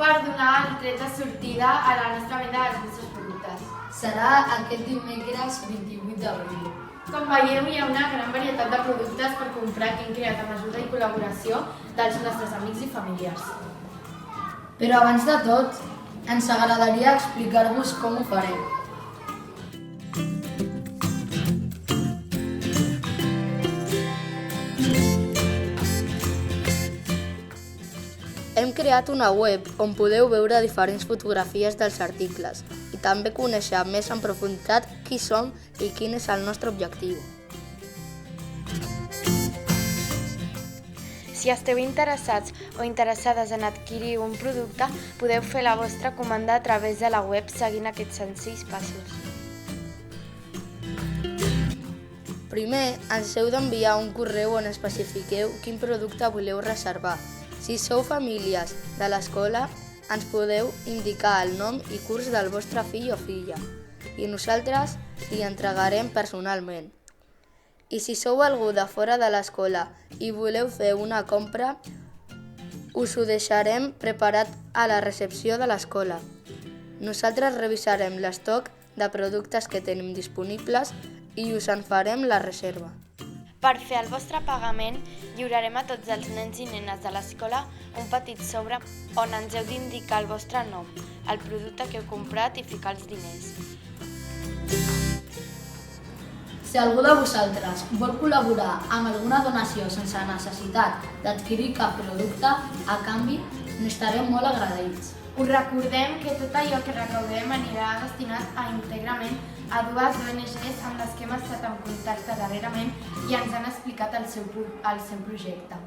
per donar el tret de sortida a la nostra venda dels nostres productes. Serà aquest dimecres 28 d'abril. Com veieu, hi ha una gran varietat de productes per comprar que hem creat amb ajuda i col·laboració dels nostres amics i familiars. Però abans de tot, ens agradaria explicar-vos com ho farem. Hem creat una web on podeu veure diferents fotografies dels articles i també conèixer més en profunditat qui som i quin és el nostre objectiu. Si esteu interessats o interessades en adquirir un producte, podeu fer la vostra comanda a través de la web seguint aquests senzills passos. Primer, ens heu d'enviar un correu on especifiqueu quin producte voleu reservar. Si sou famílies de l'escola, ens podeu indicar el nom i curs del vostre fill o filla i nosaltres li entregarem personalment. I si sou algú de fora de l'escola i voleu fer una compra, us ho deixarem preparat a la recepció de l'escola. Nosaltres revisarem l'estoc de productes que tenim disponibles i us en farem la reserva. Per fer el vostre pagament, lliurarem a tots els nens i nenes de l'escola un petit sobre on ens heu d'indicar el vostre nom, el producte que heu comprat i ficar els diners. Si algú de vosaltres vol col·laborar amb alguna donació sense necessitat d'adquirir cap producte, a canvi, n'estarem molt agraïts. Us recordem que tot allò que recaudem anirà destinat íntegrament a dues ONGs amb les que hem estat en contacte darrerament i ens han explicat el seu projecte.